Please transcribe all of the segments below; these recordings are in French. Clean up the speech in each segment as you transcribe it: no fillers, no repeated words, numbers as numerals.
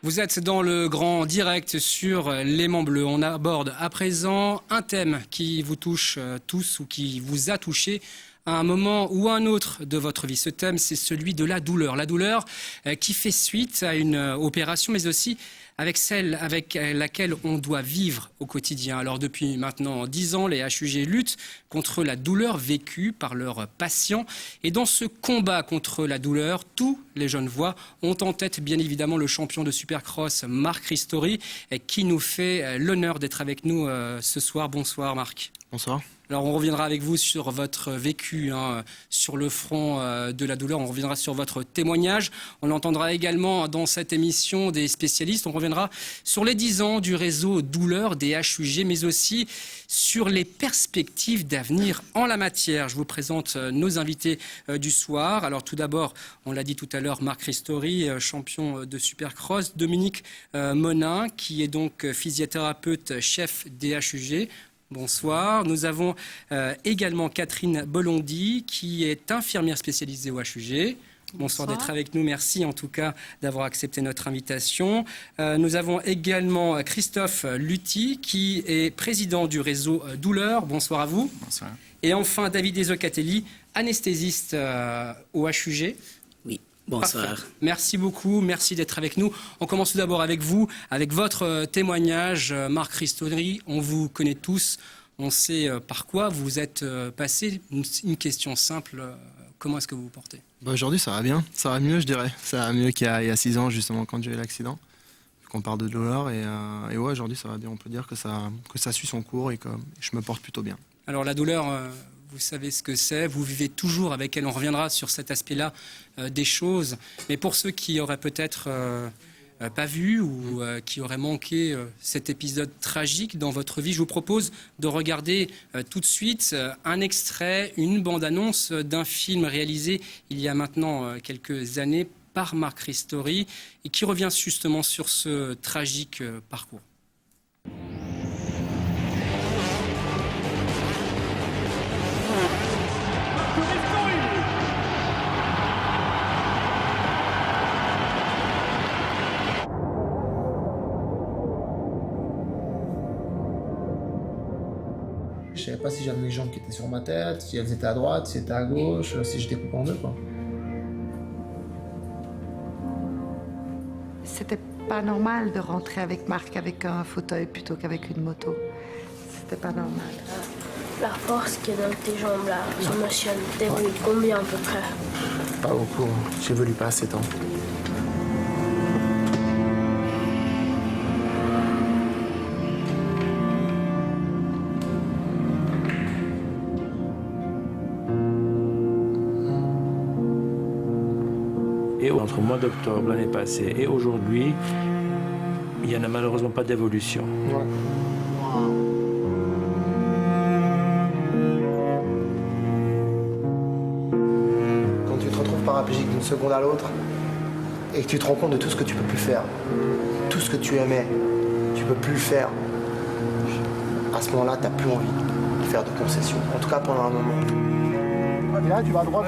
Vous êtes dans le grand direct sur L'Aimant Bleu. On aborde à présent un thème qui vous touche tous ou qui vous a touché à un moment ou à un autre de votre vie. Ce thème, c'est celui de la douleur. La douleur qui fait suite à une opération, mais aussi avec celle avec laquelle on doit vivre au quotidien. Alors depuis maintenant 10 ans, les HUG luttent contre la douleur vécue par leurs patients. Et dans ce combat contre la douleur, tous les jeunes voix ont en tête bien évidemment le champion de Supercross, Marc Ristori, qui nous fait l'honneur d'être avec nous ce soir. Bonsoir Marc. Bonsoir. Alors on reviendra avec vous sur votre vécu sur le front de la douleur, on reviendra sur votre témoignage, on entendra également dans cette émission des spécialistes, on reviendra sur les 10 ans du réseau douleur des HUG, mais aussi sur les perspectives d'avenir en la matière. Je vous présente nos invités du soir. Alors tout d'abord, on l'a dit tout à l'heure, Marc Ristori, champion de Supercross, Dominique Monin, qui est donc physiothérapeute chef des HUG. Bonsoir. Nous avons également Catherine Bolondi, qui est infirmière spécialisée au HUG. Bonsoir d'être avec nous. Merci en tout cas d'avoir accepté notre invitation. Nous avons également Christophe Lutti, qui est président du réseau Douleur. Bonsoir à vous. Bonsoir. Et enfin David Ezocatelli, anesthésiste au HUG. Bonsoir. Parfait. Merci beaucoup, merci d'être avec nous. On commence tout d'abord avec vous, avec votre témoignage. Marc Ristori, on vous connaît tous, on sait par quoi vous êtes passé. Une question simple, comment est-ce que vous vous portez ? Aujourd'hui ça va bien, ça va mieux je dirais. Ça va mieux qu'il y a 6 ans justement quand j'ai eu l'accident. Qu'on parle de douleur et ouais, aujourd'hui ça va bien, on peut dire que ça suit son cours et que je me porte plutôt bien. Alors la douleur... vous savez ce que c'est, vous vivez toujours avec elle, on reviendra sur cet aspect-là des choses. Mais pour ceux qui auraient peut-être pas vu ou qui auraient manqué cet épisode tragique dans votre vie, je vous propose de regarder tout de suite un extrait, une bande-annonce d'un film réalisé il y a maintenant quelques années par Marc Ristori et qui revient justement sur ce tragique parcours. Je savais pas si j'avais mes jambes qui étaient sur ma tête, si elles étaient à droite, si elles étaient à gauche, si j'étais coupé en deux, quoi. C'était pas normal de rentrer avec Marc avec un fauteuil plutôt qu'avec une moto. C'était pas normal. La force qui est dans tes jambes là, sur ma chaîne, t'évolues combien à peu près? Pas beaucoup, j'évolue pas assez temps. Et entre le mois d'octobre l'année passée et aujourd'hui, il n'y en a malheureusement pas d'évolution. Ouais. Quand tu te retrouves paraplégique d'une seconde à l'autre et que tu te rends compte de tout ce que tu peux plus faire, tout ce que tu aimais, tu peux plus le faire, à ce moment-là, tu n'as plus envie de faire de concessions. En tout cas, pendant un moment. Ouais, là, tu vas à droite.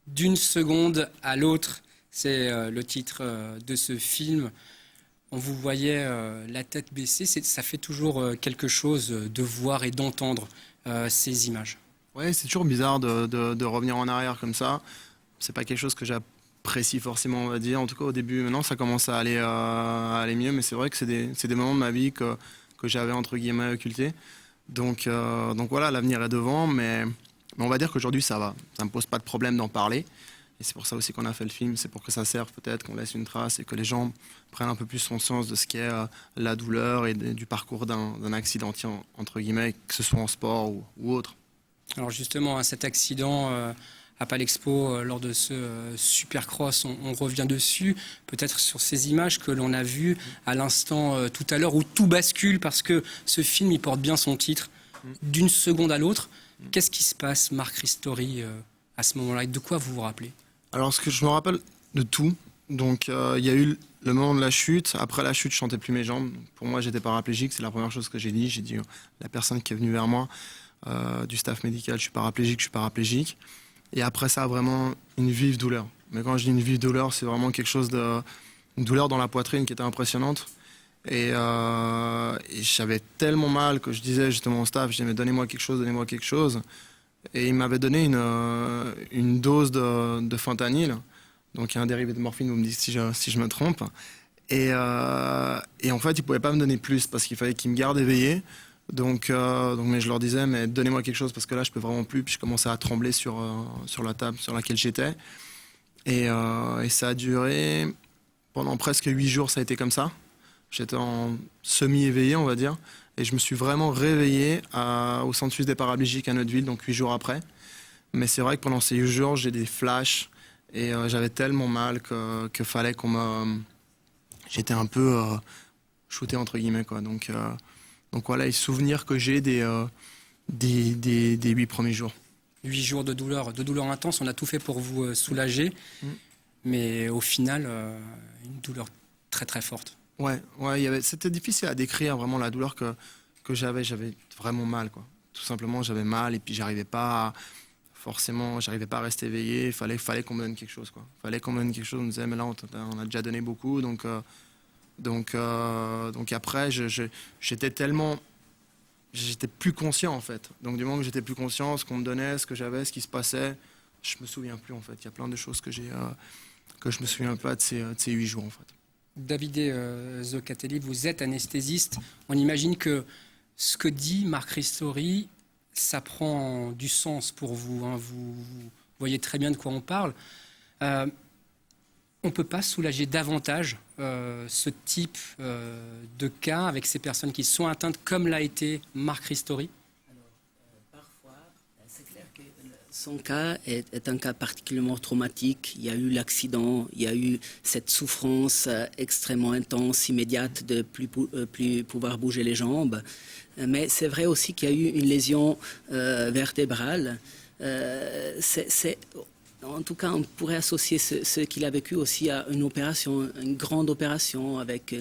D'une seconde à l'autre, c'est le titre de ce film. On vous voyait la tête baissée, ça fait toujours quelque chose de voir et d'entendre ces images. Ouais, c'est toujours bizarre de revenir en arrière comme ça. C'est pas quelque chose que j'apprécie forcément, on va dire. En tout cas, au début, maintenant, ça commence à aller mieux. Mais c'est vrai que c'est des moments de ma vie que j'avais, entre guillemets, occultés. Donc voilà, l'avenir est devant. Mais on va dire qu'aujourd'hui, ça va. Ça me pose pas de problème d'en parler. Et c'est pour ça aussi qu'on a fait le film. C'est pour que ça serve peut-être, qu'on laisse une trace et que les gens prennent un peu plus conscience de ce qu'est la douleur et du parcours d'un accidentier, entre guillemets, que ce soit en sport ou autre. Alors justement, cet accident à Palexpo, lors de ce Supercross, on revient dessus, peut-être sur ces images que l'on a vues à l'instant tout à l'heure, où tout bascule, parce que ce film, il porte bien son titre, d'une seconde à l'autre. Qu'est-ce qui se passe, Marc Ristori, à ce moment-là, et de quoi vous vous rappelez? Alors, ce que je me rappelle de tout. Donc il y a eu le moment de la chute. Après la chute, je sentais plus mes jambes. Donc, pour moi, j'étais paraplégique. C'est la première chose que j'ai dit. J'ai dit la personne qui est venue vers moi, du staff médical, je suis paraplégique. Et après ça, vraiment une vive douleur. Mais quand je dis une vive douleur, c'est vraiment quelque chose une douleur dans la poitrine qui était impressionnante. Et j'avais tellement mal que je disais justement au staff, je disais mais donnez-moi quelque chose. Et il m'avait donné une dose de fentanyl. Donc il y a un dérivé de morphine, vous me dites si je me trompe. Et en fait, il ne pouvait pas me donner plus parce qu'il fallait qu'il me garde éveillé. Donc mais je leur disais, mais donnez-moi quelque chose parce que là, je ne peux vraiment plus. Puis je commençais à trembler sur la table sur laquelle j'étais. Et ça a duré pendant presque 8 jours, ça a été comme ça. J'étais en semi-éveillé, on va dire. Et je me suis vraiment réveillé au centre suisse des paraplégiques à Notteville, donc 8 jours après. Mais c'est vrai que pendant ces 8 jours, j'ai des flashs. Et j'avais tellement mal que fallait qu'on me... J'étais un peu shooté, entre guillemets, quoi. Donc voilà, les souvenirs que j'ai des 8 premiers jours. 8 jours de douleur intense, on a tout fait pour vous soulager. Mais au final, une douleur très très forte. Ouais, c'était difficile à décrire vraiment la douleur que j'avais. J'avais vraiment mal, quoi. Tout simplement, j'avais mal et puis j'arrivais pas à rester éveillé. Il fallait qu'on me donne quelque chose, quoi. Fallait qu'on me donne quelque chose. On me disait mais là on a déjà donné beaucoup, donc après j'étais plus conscient en fait. Donc du moment que j'étais plus conscient, ce qu'on me donnait, ce que j'avais, ce qui se passait, je me souviens plus en fait. Il y a plein de choses que je me souviens pas de ces 8 jours en fait. Davide Zoccatelli, vous êtes anesthésiste. On imagine que ce que dit Marc Ristori, ça prend du sens pour vous, hein. Vous voyez très bien de quoi on parle. On ne peut pas soulager davantage ce type de cas avec ces personnes qui sont atteintes comme l'a été Marc Ristori? Son cas est un cas particulièrement traumatique. Il y a eu l'accident, il y a eu cette souffrance extrêmement intense, immédiate de plus pouvoir bouger les jambes. Mais c'est vrai aussi qu'il y a eu une lésion vertébrale. En tout cas, on pourrait associer ce qu'il a vécu aussi à une opération, une grande opération avec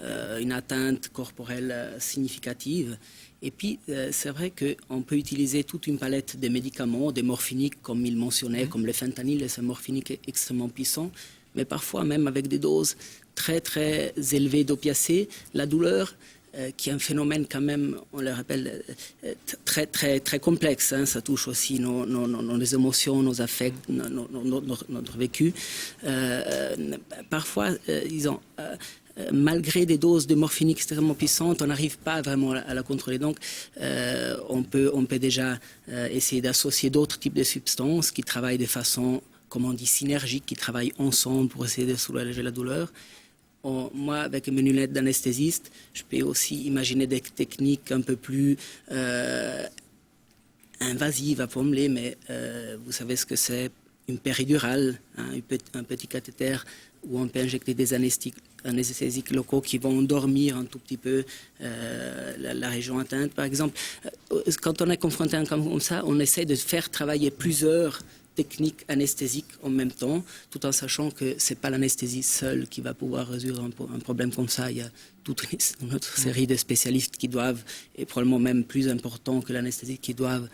une atteinte corporelle significative. Et puis, c'est vrai qu'on peut utiliser toute une palette de médicaments, des morphiniques, comme il mentionnait, comme le fentanyl, c'est un morphinique extrêmement puissant, mais parfois même avec des doses très, très élevées d'opiacés, la douleur, qui est un phénomène quand même, on le rappelle, très, très, très complexe. Hein. Ça touche aussi nos émotions, nos affects, notre vécu. Parfois, disons... malgré des doses de morphine extrêmement puissantes, on n'arrive pas vraiment à la contrôler. Donc, on peut déjà essayer d'associer d'autres types de substances qui travaillent de façon, comme on dit, synergique, qui travaillent ensemble pour essayer de soulager la douleur. Moi, avec mes lunettes d'anesthésiste, je peux aussi imaginer des techniques un peu plus invasives à pommeler, mais vous savez ce que c'est, une péridurale, hein, un petit cathéter où on peut injecter des anesthésiques locaux qui vont endormir un tout petit peu la région atteinte. Par exemple, quand on est confronté à un cas comme ça, on essaie de faire travailler plusieurs techniques anesthésiques en même temps, tout en sachant que ce n'est pas l'anesthésie seule qui va pouvoir résoudre un problème comme ça. Il y a toute une autre série de spécialistes qui doivent, et probablement même plus importants que l'anesthésie, qui doivent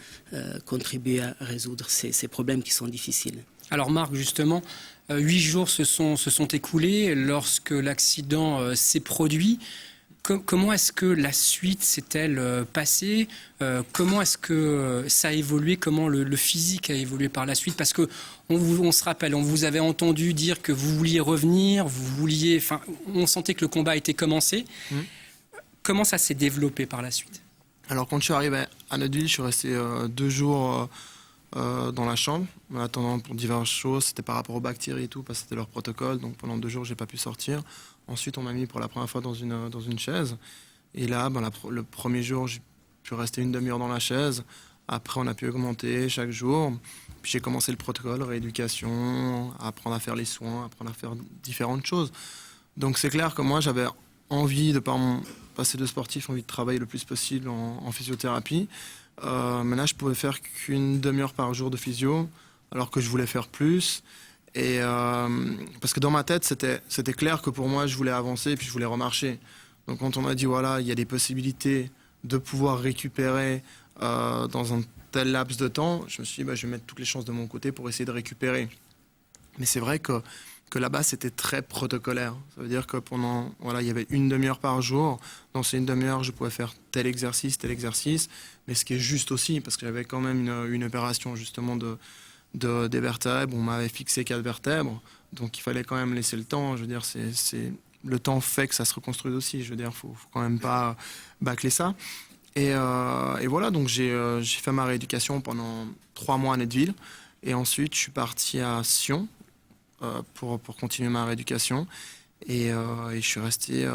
contribuer à résoudre ces problèmes qui sont difficiles. Alors Marc, justement, 8 jours se sont écoulés lorsque l'accident s'est produit. Comment est-ce que la suite s'est-elle passée? Comment est-ce que ça a évolué? Comment le physique a évolué par la suite? Parce que on se rappelle, on vous avait entendu dire que vous vouliez revenir, on sentait que le combat était commencé. Comment ça s'est développé par la suite? Alors quand je suis arrivé à Notteville, je suis resté 2 jours dans la chambre, en attendant pour diverses choses. C'était par rapport aux bactéries et tout, parce que c'était leur protocole. Donc pendant 2 jours, j'ai pas pu sortir. Ensuite, on m'a mis pour la première fois dans une chaise. Et là, le premier jour, j'ai pu rester une demi-heure dans la chaise. Après, on a pu augmenter chaque jour. Puis j'ai commencé le protocole, rééducation, apprendre à faire les soins, apprendre à faire différentes choses. Donc c'est clair que moi, j'avais envie, de par mon passé de sportif, envie de travailler le plus possible en physiothérapie. Mais là, je pouvais faire qu'une demi-heure par jour de physio, alors que je voulais faire plus. Et parce que dans ma tête, c'était clair que pour moi, je voulais avancer et puis je voulais remarcher. Donc quand on m'a dit, voilà, il y a des possibilités de pouvoir récupérer dans un tel laps de temps, je me suis dit, bah, je vais mettre toutes les chances de mon côté pour essayer de récupérer. Mais c'est vrai que là-bas, c'était très protocolaire. Ça veut dire que pendant, voilà, il y avait une demi-heure par jour. Dans ces une demi-heure, je pouvais faire tel exercice. Mais ce qui est juste aussi, parce que j'avais quand même une opération justement des vertèbres. On m'avait fixé 4 vertèbres. Donc il fallait quand même laisser le temps. Je veux dire, le temps fait que ça se reconstruise aussi. Je veux dire, faut quand même pas bâcler ça. Et voilà, donc j'ai fait ma rééducation pendant 3 mois à Netteville. Et ensuite, je suis parti à Sion pour continuer ma rééducation. Et je suis resté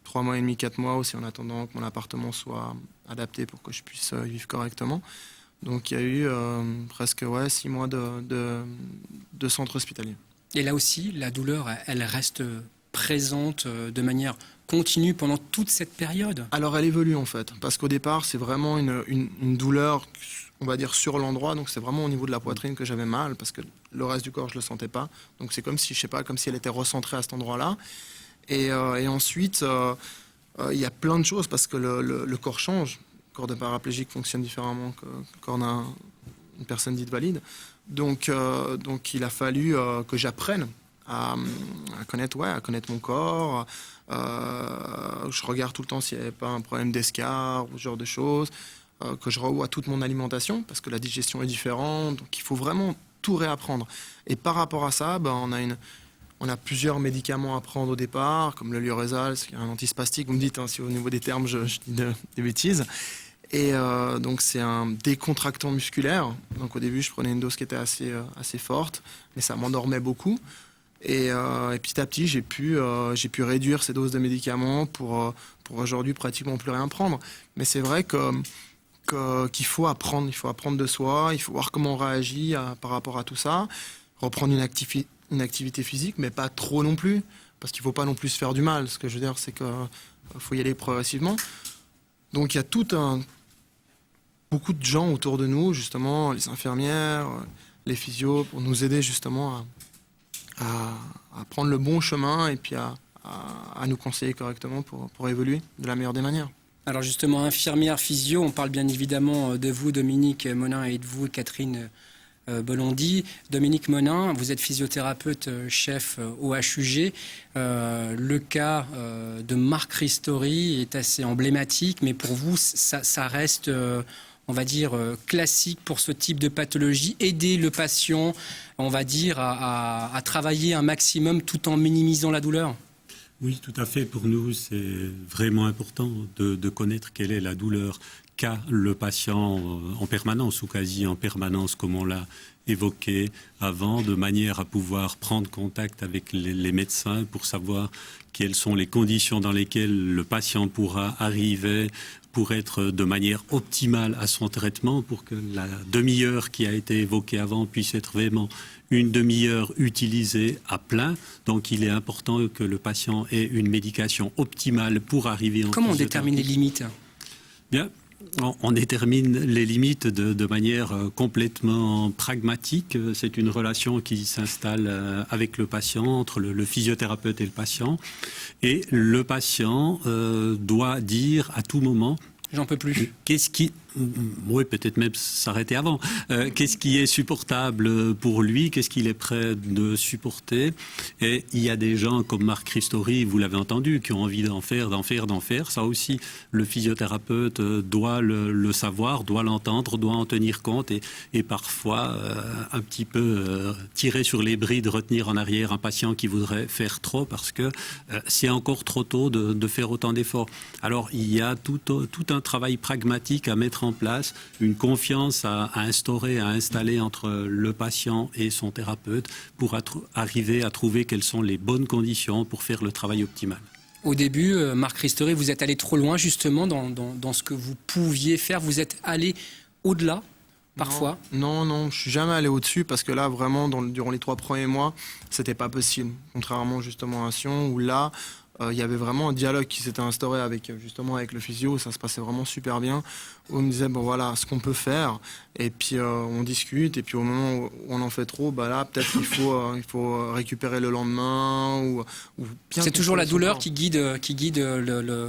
3 mois et demi, 4 mois aussi en attendant que mon appartement soit adapté pour que je puisse vivre correctement. Donc il y a eu presque 6 mois de centre hospitalier. Et là aussi, la douleur, elle reste présente de manière continue pendant toute cette période? Alors elle évolue en fait, parce qu'au départ c'est vraiment une douleur, on va dire sur l'endroit, donc c'est vraiment au niveau de la poitrine que j'avais mal, parce que le reste du corps je le sentais pas, donc c'est comme si, je sais pas, comme si elle était recentrée à cet endroit-là. Et ensuite il y a plein de choses, parce que le corps change, le corps de paraplégique fonctionne différemment que le corps d'une personne dite valide, donc il a fallu que j'apprenne à connaître mon corps. Je regarde tout le temps s'il n'y avait pas un problème d'escarre ou ce genre de choses, que je revois toute mon alimentation parce que la digestion est différente, donc il faut vraiment tout réapprendre. Et par rapport à ça, on a plusieurs médicaments à prendre au départ, comme le Lioresal, c'est un antispastique. Vous me dites si au niveau des termes je dis des bêtises. Et donc c'est un décontractant musculaire. Donc au début je prenais une dose qui était assez forte, mais ça m'endormait beaucoup. Et petit à petit, j'ai pu réduire ces doses de médicaments pour aujourd'hui pratiquement plus rien prendre. Mais c'est vrai qu'il faut apprendre. Il faut apprendre de soi, il faut voir comment on réagit par rapport à tout ça. Reprendre une activité physique, mais pas trop non plus, parce qu'il ne faut pas non plus se faire du mal. Ce que je veux dire, c'est qu'il faut y aller progressivement. Donc il y a beaucoup de gens autour de nous, justement, les infirmières, les physios, pour nous aider justement à prendre le bon chemin et puis à nous conseiller correctement pour évoluer de la meilleure des manières. Alors justement, infirmière, physio, on parle bien évidemment de vous, Dominique Monin, et de vous, Catherine Bolondy. Dominique Monin, vous êtes physiothérapeute chef au HUG. Le cas de Marc Ristori est assez emblématique, mais pour vous, ça reste... on va dire, classique pour ce type de pathologie, aider le patient, on va dire, à travailler un maximum tout en minimisant la douleur? Oui, tout à fait. Pour nous, c'est vraiment important de connaître quelle est la douleur qu'a le patient en permanence ou quasi en permanence, comme on l'a évoqué avant, de manière à pouvoir prendre contact avec les médecins pour savoir quelles sont les conditions dans lesquelles le patient pourra arriver pour être de manière optimale à son traitement, pour que la demi-heure qui a été évoquée avant puisse être vraiment une demi-heure utilisée à plein. Donc il est important que le patient ait une médication optimale pour arriver en... Comment on détermine les limites? Bien, on détermine les limites de manière complètement pragmatique. C'est une relation qui s'installe avec le patient, entre le physiothérapeute et le patient. Et le patient doit dire à tout moment... J'en peux plus. Qu'est-ce qui... Oui, peut-être même s'arrêter avant. Qu'est-ce qui est supportable pour lui? Qu'est-ce qu'il est prêt de supporter? Et il y a des gens comme Marc Ristori, vous l'avez entendu, qui ont envie d'en faire. Ça aussi, le physiothérapeute doit le savoir, doit l'entendre, doit en tenir compte et parfois un petit peu tirer sur les brides, retenir en arrière un patient qui voudrait faire trop parce que c'est encore trop tôt de faire autant d'efforts. Alors, il y a tout un travail pragmatique à mettre en place, une confiance à instaurer, à installer entre le patient et son thérapeute pour arriver à trouver quelles sont les bonnes conditions pour faire le travail optimal. Au début, Marc Ristori, vous êtes allé trop loin justement dans ce que vous pouviez faire. Vous êtes allé au-delà parfois? Non, je suis jamais allé au-dessus parce que là, vraiment, durant les 3 premiers mois, c'était pas possible. Contrairement justement à Sion, où là, il y avait vraiment un dialogue qui s'était instauré avec le physio, ça se passait vraiment super bien. Où on me disait, bon voilà, ce qu'on peut faire, et puis on discute, et puis au moment où on en fait trop, bah là, peut-être il faut récupérer le lendemain, ou bien. C'est toujours la douleur qui guide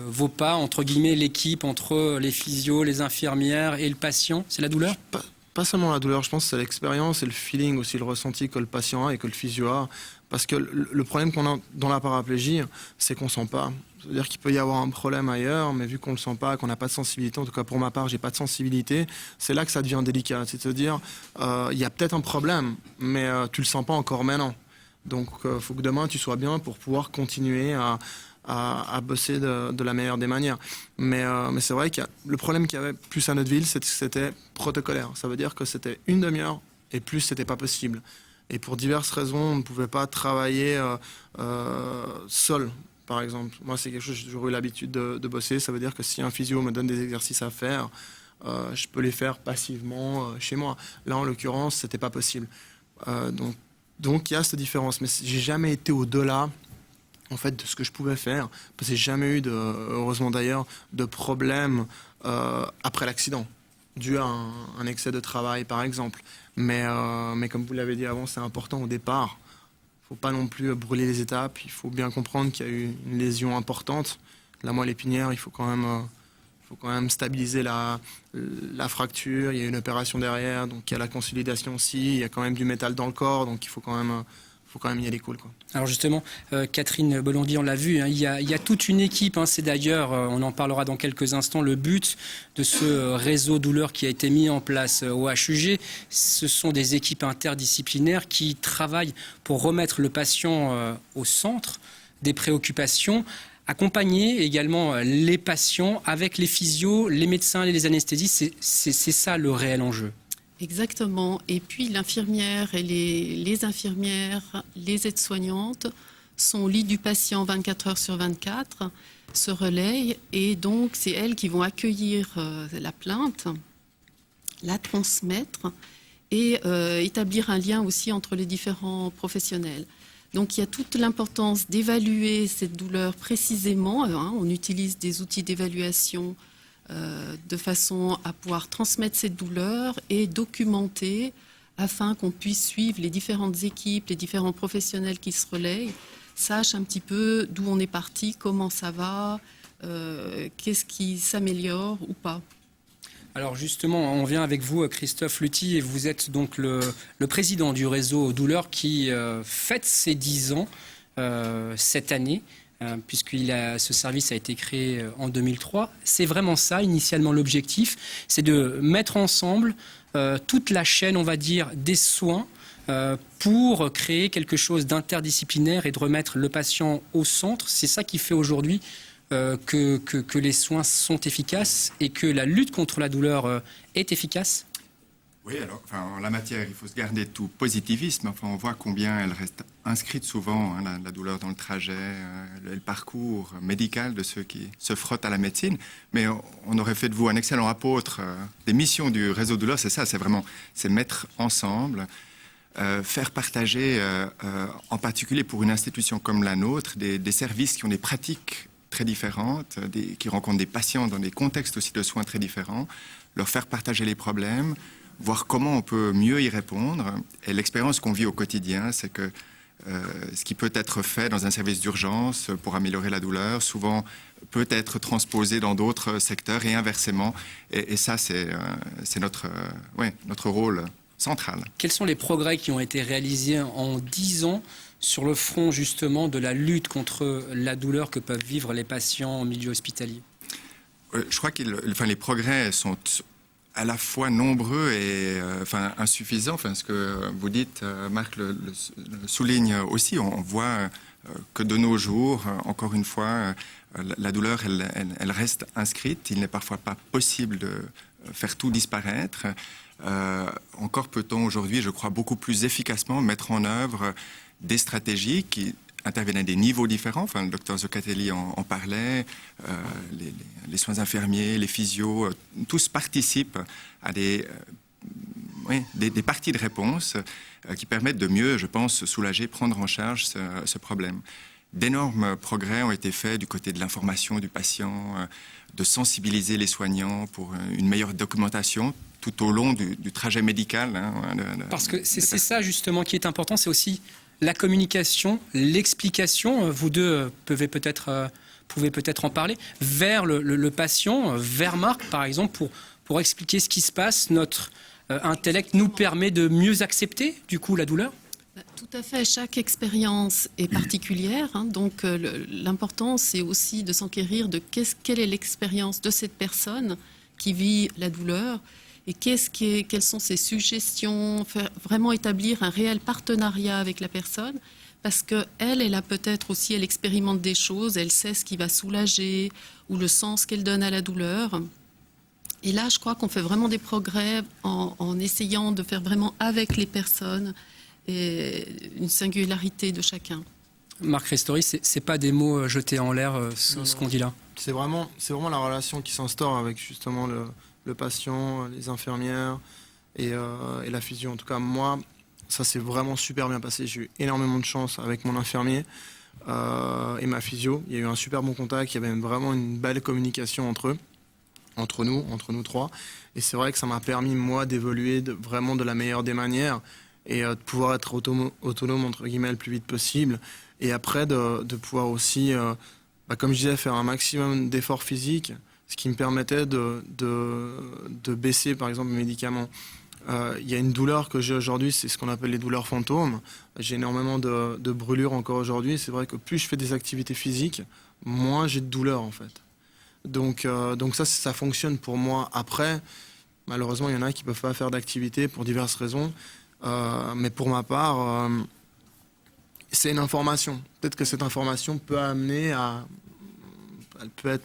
vos pas, entre guillemets, l'équipe, entre les physios, les infirmières et le patient. C'est la douleur ? Pas seulement la douleur, je pense que c'est l'expérience et le feeling aussi, le ressenti que le patient a et que le physio a. Parce que le problème qu'on a dans la paraplégie, c'est qu'on ne sent pas. C'est-à-dire qu'il peut y avoir un problème ailleurs, mais vu qu'on ne le sent pas, qu'on n'a pas de sensibilité, en tout cas pour ma part, j'ai pas de sensibilité, c'est là que ça devient délicat. C'est-à-dire, il y a peut-être un problème, mais tu le sens pas encore maintenant. Donc, il faut que demain, tu sois bien pour pouvoir continuer à bosser de la meilleure des manières. Mais c'est vrai que le problème qu'il y avait plus à notre ville, c'était protocolaire. Ça veut dire que c'était une demi-heure et plus, c'était pas possible. Et pour diverses raisons, on ne pouvait pas travailler seul, par exemple. Moi, c'est quelque chose que j'ai toujours eu l'habitude de bosser. Ça veut dire que si un physio me donne des exercices à faire, je peux les faire passivement chez moi. Là, en l'occurrence, c'était pas possible. Donc, il y a cette différence. Mais j'ai jamais été au-delà, en fait, de ce que je pouvais faire. Parce que j'ai jamais eu, heureusement d'ailleurs, de problème après l'accident, dû à un excès de travail, par exemple. Mais comme vous l'avez dit avant, c'est important au départ. Il ne faut pas non plus brûler les étapes. Il faut bien comprendre qu'il y a eu une lésion importante. La moelle épinière, il faut quand même stabiliser la fracture. Il y a une opération derrière, donc il y a la consolidation aussi. Il y a quand même du métal dans le corps, donc il faut quand même y aller cool, quoi. Alors justement, Catherine Bolondy, on l'a vu, hein, il y a toute une équipe. Hein, c'est d'ailleurs, on en parlera dans quelques instants, le but de ce réseau douleur qui a été mis en place au HUG. Ce sont des équipes interdisciplinaires qui travaillent pour remettre le patient au centre des préoccupations, accompagner également les patients avec les physios, les médecins et les anesthésistes. C'est ça le réel enjeu. Exactement. Et puis l'infirmière et les infirmières, les aides-soignantes sont au lit du patient 24 heures sur 24, se relayent et donc c'est elles qui vont accueillir la plainte, la transmettre et établir un lien aussi entre les différents professionnels. Donc il y a toute l'importance d'évaluer cette douleur précisément. On utilise des outils d'évaluation de façon à pouvoir transmettre cette douleur et documenter afin qu'on puisse suivre les différentes équipes, les différents professionnels qui se relayent, sachent un petit peu d'où on est parti, comment ça va, qu'est-ce qui s'améliore ou pas. Alors justement, on vient avec vous, Christophe Luthi, et vous êtes donc le président du réseau Douleur qui fête ses 10 ans cette année. Puisque ce service a été créé en 2003. C'est vraiment ça, initialement, l'objectif. C'est de mettre ensemble toute la chaîne, on va dire, des soins pour créer quelque chose d'interdisciplinaire et de remettre le patient au centre. C'est ça qui fait aujourd'hui que les soins sont efficaces et que la lutte contre la douleur est efficace. Oui, alors, en la matière, il faut se garder de tout positivisme. Enfin, on voit combien elle reste inscrite souvent, hein, la douleur dans le trajet, le parcours médical de ceux qui se frottent à la médecine. Mais on aurait fait de vous un excellent apôtre. Des missions du réseau douleur, c'est ça, c'est mettre ensemble, faire partager, en particulier pour une institution comme la nôtre, des services qui ont des pratiques très différentes, qui rencontrent des patients dans des contextes aussi de soins très différents, leur faire partager les problèmes, voir comment on peut mieux y répondre. Et l'expérience qu'on vit au quotidien, c'est que ce qui peut être fait dans un service d'urgence pour améliorer la douleur, souvent peut être transposé dans d'autres secteurs et inversement. Et ça, c'est notre rôle central. Quels sont les progrès qui ont été réalisés en 10 ans sur le front justement de la lutte contre la douleur que peuvent vivre les patients en milieu hospitalier? Je crois que les progrès sont à la fois nombreux et insuffisants. Ce que vous dites, Marc le souligne aussi. On voit que de nos jours, encore une fois, la douleur, elle reste inscrite. Il n'est parfois pas possible de faire tout disparaître. Encore peut-on aujourd'hui, je crois, beaucoup plus efficacement mettre en œuvre des stratégies qui interviennent à des niveaux différents. Le docteur Zoccatelli en parlait, les soins infirmiers, les physios, tous participent à des parties de réponse qui permettent de mieux, je pense, soulager, prendre en charge ce problème. d'énormes progrès ont été faits du côté de l'information du patient, de sensibiliser les soignants pour une meilleure documentation tout au long du trajet médical. Parce que c'est ça justement qui est important, c'est aussi la communication, l'explication. Vous deux pouvez peut-être en parler, vers le patient, vers Marc par exemple, pour expliquer ce qui se passe. Notre intellect nous permet de mieux accepter du coup la douleur. Tout à fait, chaque expérience est particulière, hein, donc l'important c'est aussi de s'enquérir de quelle est l'expérience de cette personne qui vit la douleur et quelles sont ses suggestions, vraiment établir un réel partenariat avec la personne parce qu'elle a peut-être aussi, elle expérimente des choses, elle sait ce qui va soulager ou le sens qu'elle donne à la douleur. Et là, je crois qu'on fait vraiment des progrès en essayant de faire vraiment avec les personnes et une singularité de chacun. Marc Ristori, c'est pas des mots jetés en l'air, ce qu'on dit là. C'est vraiment la relation qui s'instaure avec justement le patient, les infirmières et la physio. En tout cas, moi, ça s'est vraiment super bien passé. J'ai eu énormément de chance avec mon infirmier et ma physio. Il y a eu un super bon contact, il y avait vraiment une belle communication entre nous trois. Et c'est vrai que ça m'a permis, moi, d'évoluer vraiment de la meilleure des manières et de pouvoir être autonome, entre guillemets, le plus vite possible. Et après, de pouvoir aussi, comme je disais, faire un maximum d'efforts physiques, ce qui me permettait de baisser, par exemple, mes médicaments. Il y a une douleur que j'ai aujourd'hui, c'est ce qu'on appelle les douleurs fantômes. J'ai énormément de brûlures encore aujourd'hui. C'est vrai que plus je fais des activités physiques, moins j'ai de douleur, en fait. Donc ça fonctionne pour moi. Après, malheureusement, il y en a qui ne peuvent pas faire d'activité pour diverses raisons. Mais pour ma part, c'est une information. Peut-être que cette information peut amener elle peut être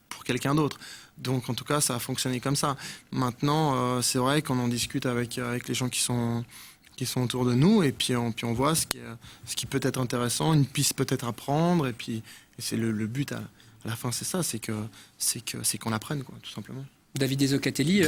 pour quelqu'un d'autre. Donc en tout cas, ça a fonctionné comme ça. Maintenant, c'est vrai qu'on en discute avec les gens qui sont autour de nous et puis on voit ce qui peut être intéressant, une piste peut-être à prendre et c'est le but à la fin, c'est ça, c'est qu'on apprenne, quoi, tout simplement. David Ezoccatelli,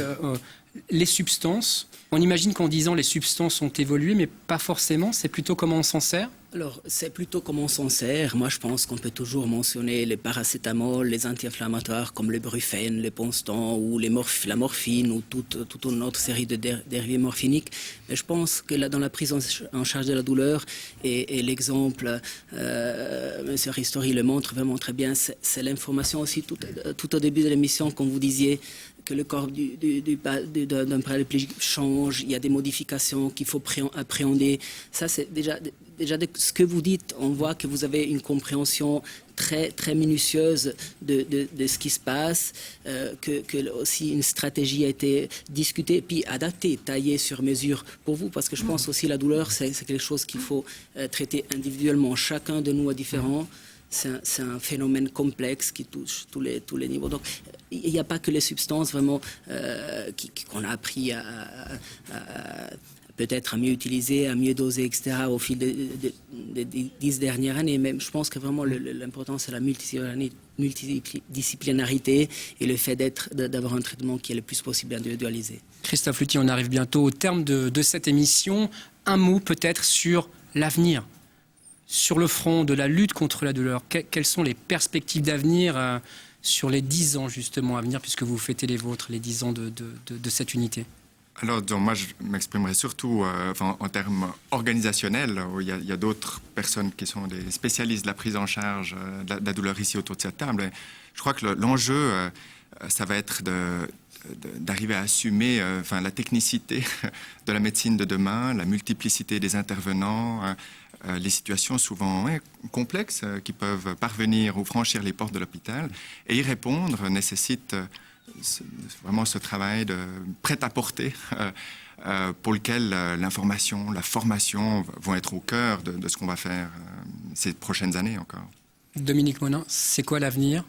les substances, on imagine qu'en 10 ans, les substances ont évolué, mais pas forcément, c'est plutôt comment on s'en sert? Alors, c'est plutôt comment on s'en sert. Moi, je pense qu'on peut toujours mentionner les paracétamol, les anti-inflammatoires comme le Brufen, le Ponstan ou la morphine ou toute une autre série de dérivés morphiniques. Mais je pense que là, dans la prise en charge de la douleur, et l'exemple, M. Ristori le montre vraiment très bien, c'est l'information aussi tout au début de l'émission, comme vous disiez, que le corps d'un paraplégique change, il y a des modifications qu'il faut appréhender. Ça, c'est déjà ce que vous dites, on voit que vous avez une compréhension très, très minutieuse de ce qui se passe, que aussi une stratégie a été discutée, puis adaptée, taillée sur mesure pour vous, parce que je pense aussi la douleur, c'est quelque chose qu'il faut traiter individuellement. Chacun de nous est différent. C'est un phénomène complexe qui touche tous les niveaux. Donc, il n'y a pas que les substances vraiment qu'on a appris à peut-être à mieux utiliser, à mieux doser, etc. au fil des 10 dernières années. Mais je pense que vraiment l'important, c'est la multidisciplinarité et le fait d'avoir un traitement qui est le plus possible individualisé. Christophe Lutti, on arrive bientôt au terme de cette émission. Un mot peut-être sur l'avenir. Sur le front de la lutte contre la douleur, quelles sont les perspectives d'avenir sur les 10 ans justement à venir, puisque vous fêtez les vôtres, les 10 ans de cette unité? Alors, moi, je m'exprimerai surtout en termes organisationnels. Où il y a d'autres personnes qui sont des spécialistes de la prise en charge de la douleur ici autour de cette table. Et je crois que l'enjeu, ça va être d'arriver à assumer la technicité de la médecine de demain, la multiplicité des intervenants, les situations souvent complexes qui peuvent parvenir ou franchir les portes de l'hôpital. Et y répondre nécessite vraiment ce travail de prêt-à-porter pour lequel l'information, la formation vont être au cœur de ce qu'on va faire ces prochaines années encore. Dominique Monin, c'est quoi l'avenir?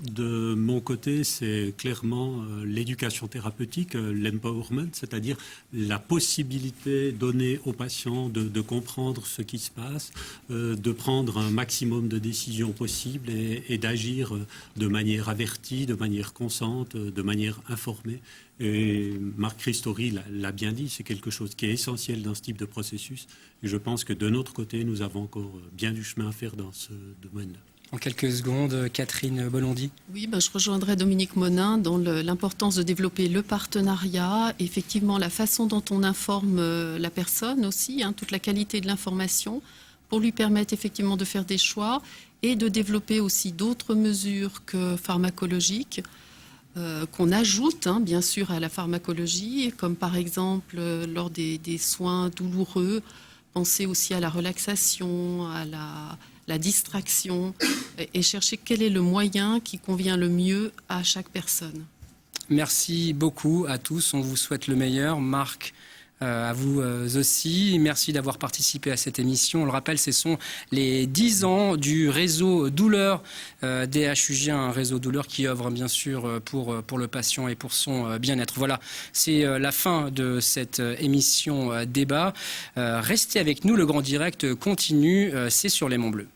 De mon côté, c'est clairement l'éducation thérapeutique, l'empowerment, c'est-à-dire la possibilité donnée aux patients de comprendre ce qui se passe, de prendre un maximum de décisions possibles et d'agir de manière avertie, de manière consciente, de manière informée. Et Marc Ristori l'a bien dit, c'est quelque chose qui est essentiel dans ce type de processus. Et je pense que de notre côté, nous avons encore bien du chemin à faire dans ce domaine-là. En quelques secondes, Catherine Bolondy. Oui, je rejoindrai Dominique Monin dans l'importance de développer le partenariat, effectivement la façon dont on informe la personne aussi, toute la qualité de l'information, pour lui permettre effectivement de faire des choix et de développer aussi d'autres mesures que pharmacologiques qu'on ajoute bien sûr à la pharmacologie, comme par exemple lors des soins douloureux, penser aussi à la relaxation, à la distraction et chercher quel est le moyen qui convient le mieux à chaque personne. Merci beaucoup à tous, on vous souhaite le meilleur. Marc, à vous aussi. Merci d'avoir participé à cette émission. On le rappelle, ce sont les 10 ans du réseau douleur DHUG, un réseau douleur qui œuvre bien sûr pour le patient et pour son bien-être. Voilà, c'est la fin de cette émission débat. Restez avec nous, le Grand Direct continue, c'est sur les Monts Bleus.